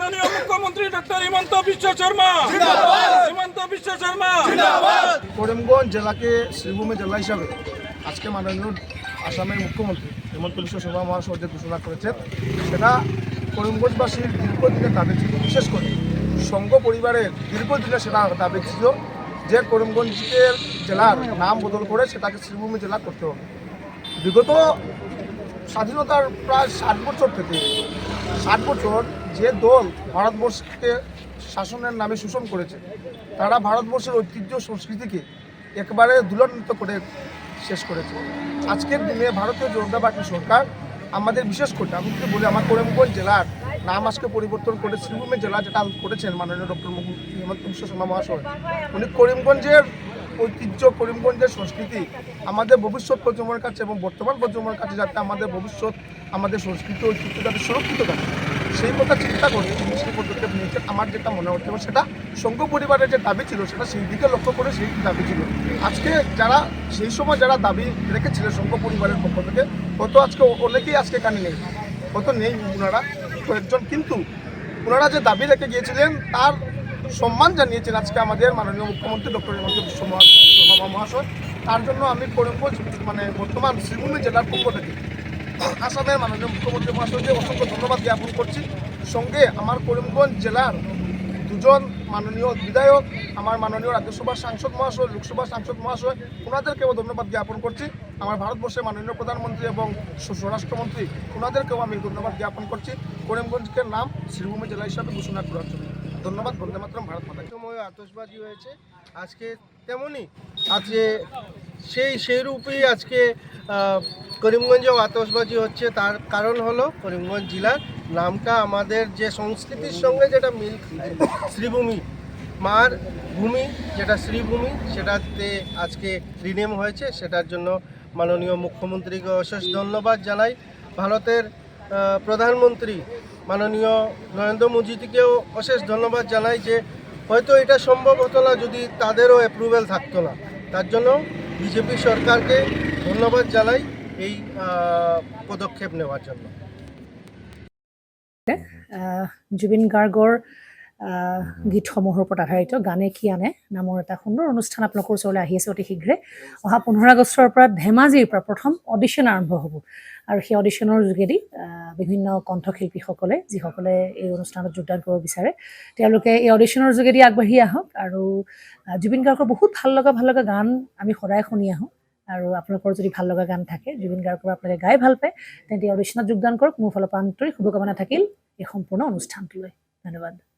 মাননীয় মুখ্যমন্ত্রী ডক্টর হিমন্ত বিশ্ব শর্মা করিমগঞ্জ জেলাকে শ্রীভূমি জেলা হিসাবে আজকে মাননীয় আসামের মুখ্যমন্ত্রী হিমন্ত বিশ্ব শর্মা মহাশয় যে ঘোষণা করেছেন, সেটা করিমগঞ্জবাসীর দীর্ঘদিনের দাবি ছিল। বিশেষ করে সংঘ পরিবারের দীর্ঘদিনের সেটা দাবি ছিল যে করিমগঞ্জের জেলার নাম বদল করে সেটাকে শ্রীভূমি জেলা করতে হবে। বিগত স্বাধীনতার প্রায় 60 বছর থেকে 60 বছর যে দল ভারতবর্ষকে শাসনের নামে শোষণ করেছে, তারা ভারতবর্ষের ঐতিহ্য সংস্কৃতিকে একবারে দুলন্ত করে শেষ করেছে। আজকের দিনে ভারতীয় জনতা পার্টি সরকার আমাদের, বিশেষ করে আমি যদি বলি, আমার করিমগঞ্জ জেলার নাম আজকে পরিবর্তন করে শ্রীভূমি জেলা যেটা করেছেন মাননীয় ডক্টর হিমন্ত বিশ্ব শর্মা মহাশয়, উনি করিমগঞ্জের ঐতিহ্য, করিমগঞ্জের সংস্কৃতি আমাদের ভবিষ্যৎ প্রজন্মের কাছে এবং বর্তমান প্রজন্মের কাছে যাতে আমাদের ভবিষ্যৎ, আমাদের সংস্কৃতি ঐতিহ্য যাতে সুরক্ষিত থাকে, সেই কথা চিন্তা করে তিনি সেই পদক্ষেপ নিয়েছেন। আমার যেটা মনে হচ্ছে, এবং সেটা সংঘ পরিবারের যে দাবি ছিল সেটা সেই দিকে লক্ষ্য করে সেই দাবি ছিল। আজকে যারা সেই সময় যারা দাবি রেখেছিলেন সংঘ পরিবারের পক্ষ থেকে, হয়তো আজকে অনেকেই আজকে কানে নেই, হয়তো নেই ওনারা কয়েকজন, কিন্তু ওনারা যে দাবি রেখে গিয়েছিলেন তার সম্মান জানিয়েছেন আজকে আমাদের মাননীয় মুখ্যমন্ত্রী ডক্টর হিমন্ত বিশ্ব শর্মা মহাশয়। তার জন্য আমি করিমগঞ্জ বর্তমান শ্রীভূমি জেলার পক্ষ থেকে আসামের মাননীয় মুখ্যমন্ত্রী মহাশয়কে অসংখ্য ধন্যবাদ জ্ঞাপন করছি। সঙ্গে আমার করিমগঞ্জ জেলার দুজন মাননীয় বিধায়ক, আমার মাননীয় রাজ্যসভার সাংসদ মহাশয়, লোকসভার সাংসদ মহাশয়, ওনাদেরকেও ধন্যবাদ জ্ঞাপন করছি। আমার ভারতবর্ষের মাননীয় প্রধানমন্ত্রী এবং স্বরাষ্ট্রমন্ত্রী, ওনাদেরকেও আমি ধন্যবাদ জ্ঞাপন করছি করিমগঞ্জকে নাম শ্রীভূমি জেলা হিসাবে ঘোষণা করার জন্য। ধন্যবাদ। বন্দে মাতরম, ভারত মাতা কি জয়। সময় আতশবাজি হয়েছে আজকে, তেমনই আজকে সেই রূপেই আজকে করিমগঞ্জেও আতশবাজি হচ্ছে। তার কারণ হলো করিমগঞ্জ জেলার নামটা আমাদের যে সংস্কৃতির সঙ্গে যেটা মিল, শ্রীভূমি মার ভূমি, যেটা শ্রীভূমি, সেটাতে আজকে রিনেম হয়েছে। সেটার জন্য মাননীয় মুখ্যমন্ত্রীকে অশেষ ধন্যবাদ জানাই। ভারতের প্রধানমন্ত্রী মাননীয় নরেন্দ্র মোদীজিকেও অশেষ ধন্যবাদ জানাই যে হয়তো এটা সম্ভব হতো না যদি তাদেরও অ্যাপ্রুভেল থাকতো না। তার জন্য বিজেপি সরকারকে ধন্যবাদ জানাই এই পদক্ষেপ নেওয়ার জন্য। জুবিন গাৰ্গৰ গীতসমূহৰ ওপৰত আধাৰিত গানে কি আনে নামৰ এটা সুন্দৰ অনুষ্ঠান আপোনালোকৰ ওচৰলৈ আহি আছে অতি শীঘ্ৰে। অহা 15 আগষ্টৰ পৰা ধেমাজিৰ পৰা প্ৰথম অডিশ্যন আৰম্ভ হ'ব, আৰু সেই অডিশ্যনৰ যোগেদি বিভিন্ন কণ্ঠশিল্পীসকলে, যিসকলে এই অনুষ্ঠানত যোগদান কৰিব বিচাৰে, তেওঁলোকে এই অডিশ্যনৰ যোগেদি আগবাঢ়ি আহক। আৰু জুবিন গাৰ্গৰ বহুত ভাল লগা গান আমি সদায় শুনি আহোঁ, আৰু আপোনালোকৰ যদি ভাল লগা গান থাকে, জুবিন গাৰ্গৰ আপোনালোকে গাই ভাল পায়, তেন্তে অডিশ্যনত যোগদান কৰক। মোৰ ফালৰ পৰা আন্তৰিক শুভকামনা থাকিল এই সম্পূৰ্ণ অনুষ্ঠানটোলৈ। ধন্যবাদ।